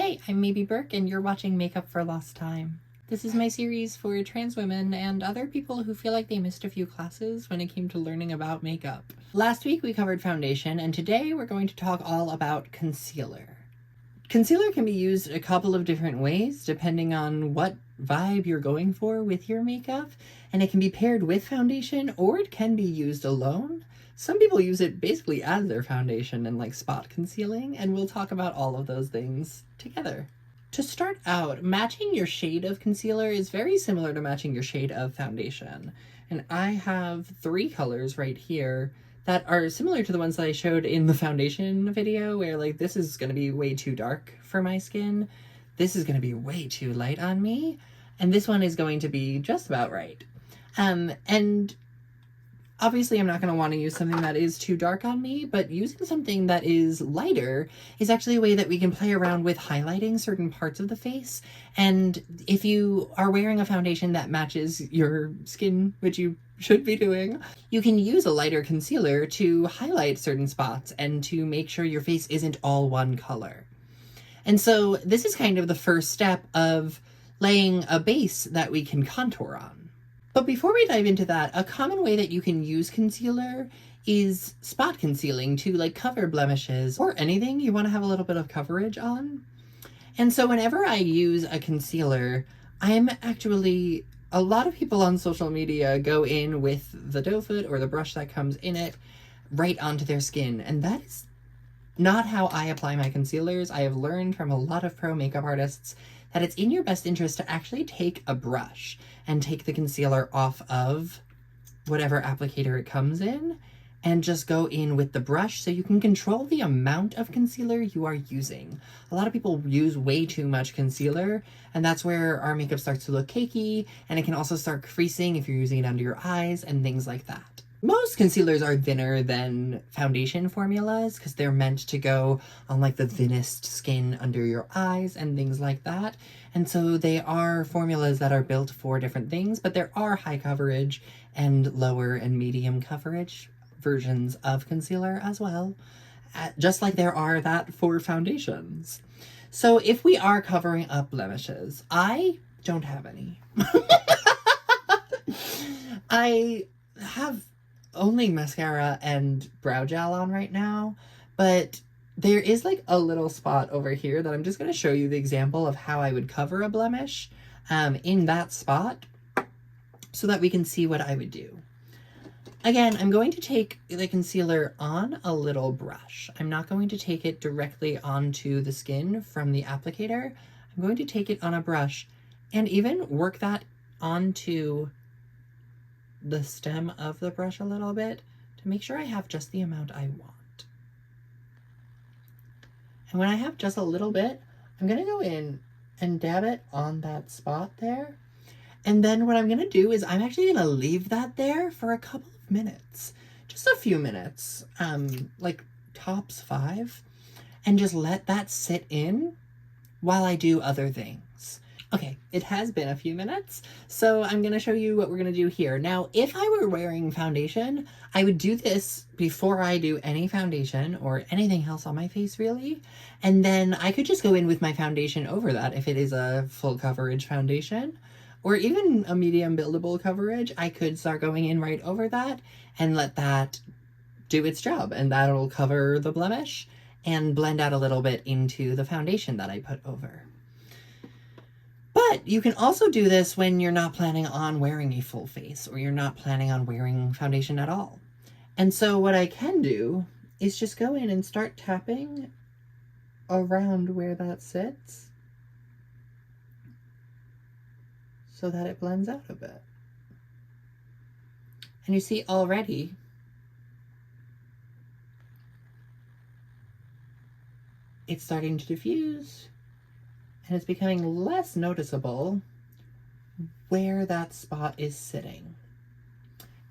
Hey, I'm Maybe Burke, and you're watching Makeup for Lost Time. This is my series for trans women and other people who feel like they missed a few classes when it came to learning about makeup. Last week we covered foundation, and today we're going to talk all about concealer. Concealer can be used a couple of different ways depending on what vibe you're going for with your makeup, and it can be paired with foundation or it can be used alone. Some people use it basically as their foundation and like spot concealing, and we'll talk about all of those things together. To start out, matching your shade of concealer is very similar to matching your shade of foundation. And I have 3 colors right here that are similar to the ones that I showed in the foundation video, where like this is going to be way too dark for my skin, this is going to be way too light on me, and this one is going to be just about right. And obviously I'm not going to want to use something that is too dark on me, but using something that is lighter is actually a way that we can play around with highlighting certain parts of the face. And if you are wearing a foundation that matches your skin, which you should be doing, you can use a lighter concealer to highlight certain spots and to make sure your face isn't all one color. And so this is kind of the first step of laying a base that we can contour on. But before we dive into that, a common way that you can use concealer is spot concealing to like cover blemishes or anything you want to have a little bit of coverage on. And so whenever I use a concealer, a lot of people on social media go in with the doe foot or the brush that comes in it right onto their skin. And that is not how I apply my concealers. I have learned from a lot of pro makeup artists that it's in your best interest to actually take a brush and take the concealer off of whatever applicator it comes in and just go in with the brush so you can control the amount of concealer you are using. A lot of people use way too much concealer, and that's where our makeup starts to look cakey, and it can also start creasing if you're using it under your eyes and things like that. Most concealers are thinner than foundation formulas because they're meant to go on like the thinnest skin under your eyes and things like that. And so they are formulas that are built for different things, but there are high coverage and lower and medium coverage versions of concealer as well, just like there are that for foundations. So if we are covering up blemishes, I don't have any. I have only mascara and brow gel on right now, but there is like a little spot over here that I'm just going to show you the example of how I would cover a blemish in that spot so that we can see what I would do. Again, I'm going to take the concealer on a little brush. I'm not going to take it directly onto the skin from the applicator. I'm going to take it on a brush and even work that onto the stem of the brush a little bit to make sure I have just the amount I want. And when I have just a little bit, I'm going to go in and dab it on that spot there. And then what I'm going to do is I'm actually going to leave that there for a couple of minutes, just a few minutes, like tops 5, and just let that sit in while I do other things. Okay, it has been a few minutes, so I'm going to show you what we're going to do here. Now, if I were wearing foundation, I would do this before I do any foundation or anything else on my face, really. And then I could just go in with my foundation over that if it is a full coverage foundation, or even a medium buildable coverage. I could start going in right over that and let that do its job, and that'll cover the blemish and blend out a little bit into the foundation that I put over. But you can also do this when you're not planning on wearing a full face or you're not planning on wearing foundation at all. And so what I can do is just go in and start tapping around where that sits so that it blends out a bit. And you see already it's starting to diffuse. And it's becoming less noticeable where that spot is sitting.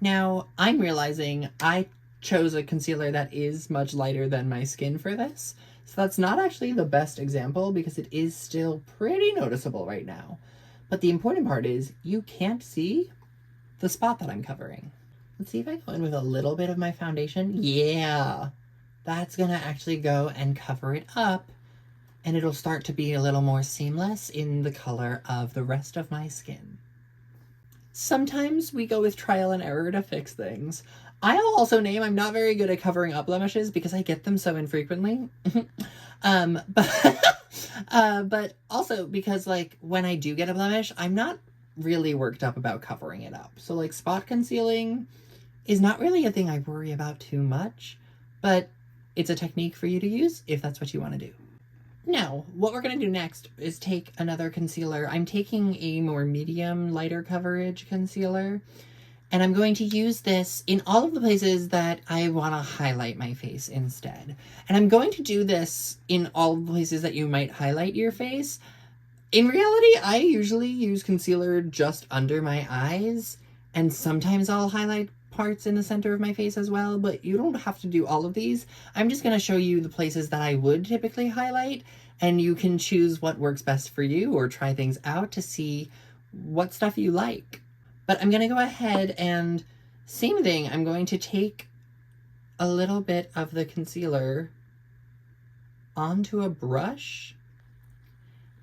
Now, I'm realizing I chose a concealer that is much lighter than my skin for this. So that's not actually the best example because it is still pretty noticeable right now. But the important part is you can't see the spot that I'm covering. Let's see if I go in with a little bit of my foundation. Yeah, that's gonna actually go and cover it up. and it'll start to be a little more seamless in the color of the rest of my skin. Sometimes we go with trial and error to fix things. I'll also name I'm not very good at covering up blemishes because I get them so infrequently. But also because like when I do get a blemish, I'm not really worked up about covering it up. So like spot concealing is not really a thing I worry about too much, but it's a technique for you to use if that's what you want to do. Now, what we're going to do next is take another concealer. I'm taking a more medium, lighter coverage concealer, and I'm going to use this in all of the places that I want to highlight my face instead. And I'm going to do this in all the places that you might highlight your face. In reality, I usually use concealer just under my eyes, and sometimes I'll highlight parts in the center of my face as well, but you don't have to do all of these. I'm just going to show you the places that I would typically highlight, and you can choose what works best for you or try things out to see what stuff you like. But I'm going to go ahead and, same thing, I'm going to take a little bit of the concealer onto a brush,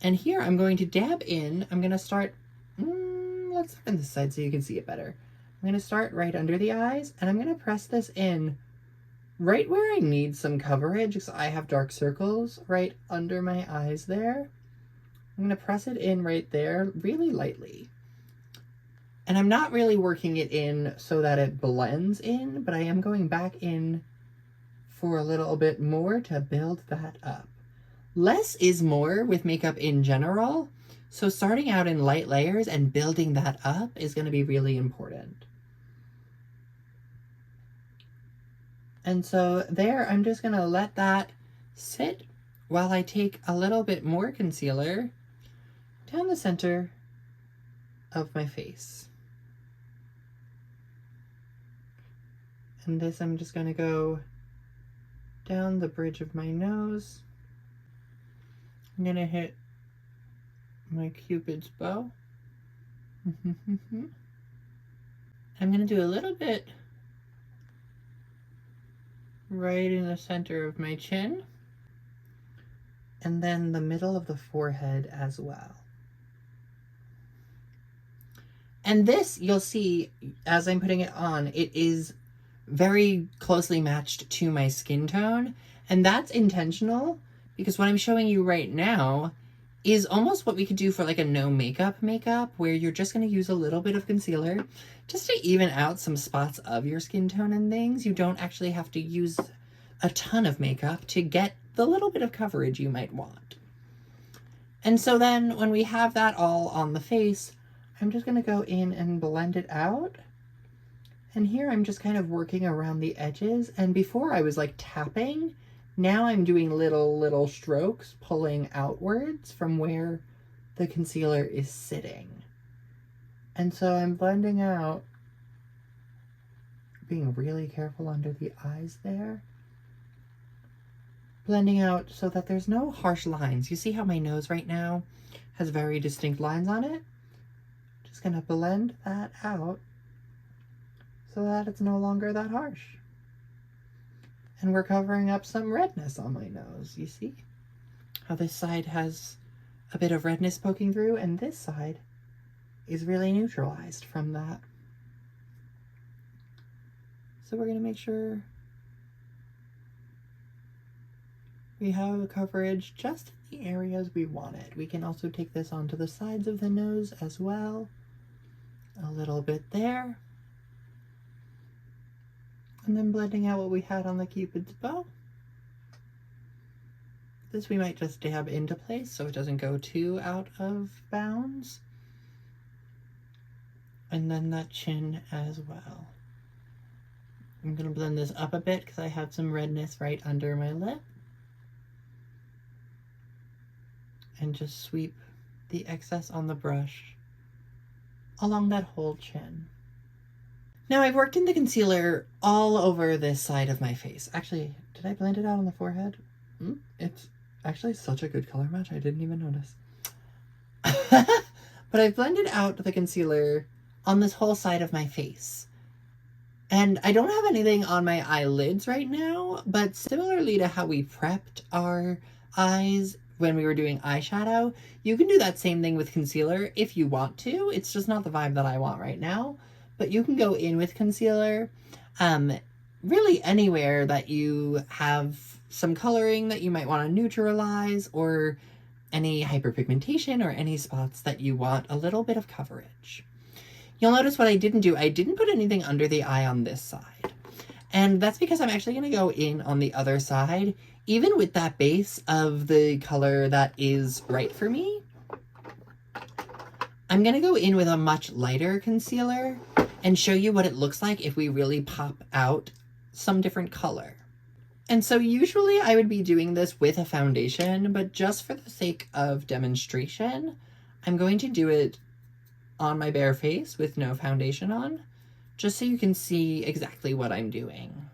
and here I'm going to dab in. I'm going to start, let's start on this side so you can see it better. I'm going to start right under the eyes, and I'm going to press this in right where I need some coverage because I have dark circles right under my eyes there. I'm going to press it in right there really lightly. And I'm not really working it in so that it blends in, but I am going back in for a little bit more to build that up. Less is more with makeup in general, so starting out in light layers and building that up is going to be really important. And so there, I'm just going to let that sit while I take a little bit more concealer down the center of my face. And this, I'm just going to go down the bridge of my nose. I'm going to hit my Cupid's bow. I'm going to do a little bit right in the center of my chin, and then the middle of the forehead as well. And this, you'll see, as I'm putting it on, it is very closely matched to my skin tone, and that's intentional because what I'm showing you right now is almost what we could do for like a no makeup where you're just going to use a little bit of concealer just to even out some spots of your skin tone and things. You don't actually have to use a ton of makeup to get the little bit of coverage you might want. And so then when we have that all on the face, I'm just going to go in and blend it out. And here I'm just kind of working around the edges. And before I was like tapping, now I'm doing little strokes, pulling outwards from where the concealer is sitting. And so I'm blending out, being really careful under the eyes there. Blending out so that there's no harsh lines. You see how my nose right now has very distinct lines on it? Just gonna blend that out so that it's no longer that harsh. And we're covering up some redness on my nose. You see how this side has a bit of redness poking through, and this side is really neutralized from that. So we're going to make sure we have coverage just in the areas we want it. We can also take this onto the sides of the nose as well. A little bit there. And then blending out what we had on the Cupid's bow. This we might just dab into place so it doesn't go too out of bounds. And then that chin as well. I'm going to blend this up a bit because I have some redness right under my lip. And just sweep the excess on the brush along that whole chin. Now I've worked in the concealer all over this side of my face. Actually, did I blend it out on the forehead? It's actually such a good color match, I didn't even notice. But I've blended out the concealer on this whole side of my face. And I don't have anything on my eyelids right now, but similarly to how we prepped our eyes when we were doing eyeshadow. You can do that same thing with concealer if you want to. It's just not the vibe that I want right now. But you can go in with concealer really anywhere that you have some coloring that you might want to neutralize, or any hyperpigmentation, or any spots that you want a little bit of coverage. You'll notice what I didn't do. I didn't put anything under the eye on this side. And that's because I'm actually going to go in on the other side, even with that base of the color that is right for me. I'm going to go in with a much lighter concealer and show you what it looks like if we really pop out some different color. And so usually I would be doing this with a foundation, but just for the sake of demonstration, I'm going to do it on my bare face with no foundation on, just so you can see exactly what I'm doing.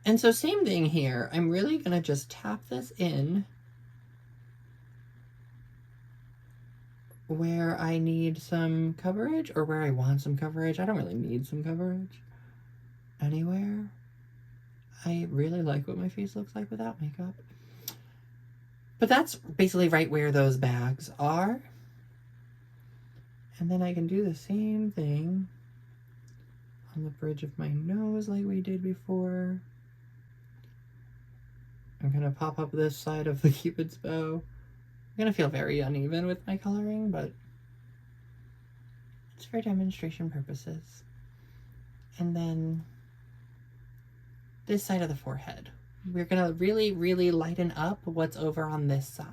And so same thing here. I'm really gonna just tap this in where I need some coverage, or where I want some coverage. I don't really need some coverage anywhere. I really like what my face looks like without makeup. But that's basically right where those bags are. And then I can do the same thing on the bridge of my nose like we did before. I'm gonna pop up this side of the Cupid's bow. I'm gonna feel very uneven with my coloring, but it's for demonstration purposes. And then this side of the forehead. We're gonna really, really lighten up what's over on this side.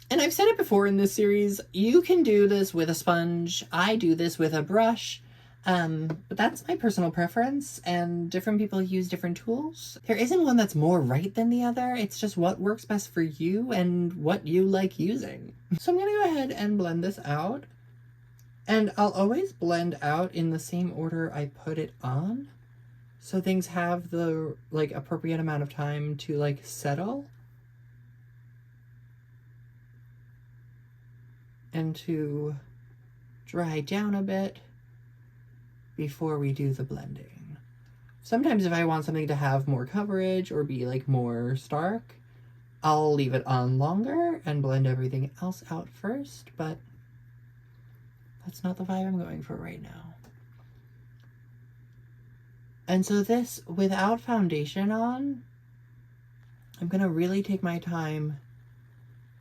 And I've said it before in this series, you can do this with a sponge. I do this with a brush, but that's my personal preference, and different people use different tools. There isn't one that's more right than the other. It's just what works best for you and what you like using. So I'm gonna go ahead and blend this out. And I'll always blend out in the same order I put it on, so things have the appropriate amount of time to settle and to dry down a bit before we do the blending. Sometimes if I want something to have more coverage or be more stark, I'll leave it on longer and blend everything else out first, but that's not the vibe I'm going for right now. And so this, without foundation on, I'm gonna really take my time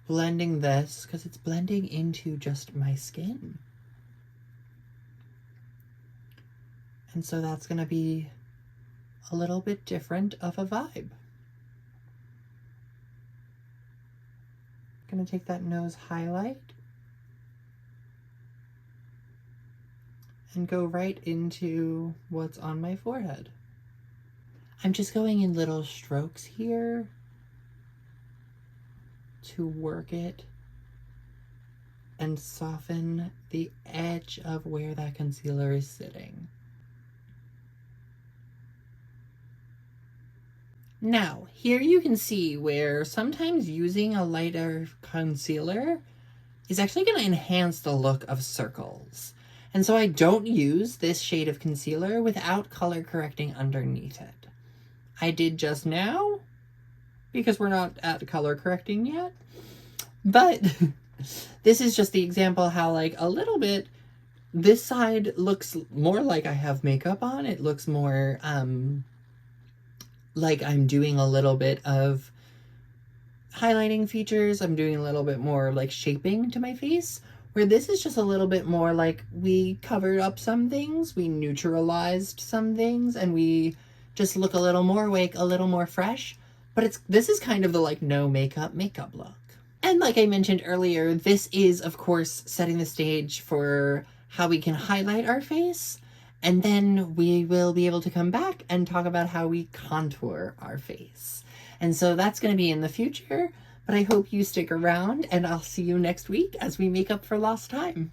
blending this, because it's blending into just my skin. And so that's gonna be a little bit different of a vibe. Gonna take that nose highlight and go right into what's on my forehead. I'm just going in little strokes here to work it and soften the edge of where that concealer is sitting. Now, here you can see where sometimes using a lighter concealer is actually going to enhance the look of circles. And so I don't use this shade of concealer without color correcting underneath it. I did just now, because we're not at color correcting yet. But this is just the example how a little bit, this side looks more like I have makeup on. It looks more like I'm doing a little bit of highlighting features. I'm doing a little bit more shaping to my face. Where this is just a little bit more we covered up some things, we neutralized some things, and we just look a little more awake, a little more fresh. But this is kind of the no makeup look. And like I mentioned earlier, this is of course setting the stage for how we can highlight our face. And then we will be able to come back and talk about how we contour our face. And so that's going to be in the future. But I hope you stick around, and I'll see you next week as we make up for lost time.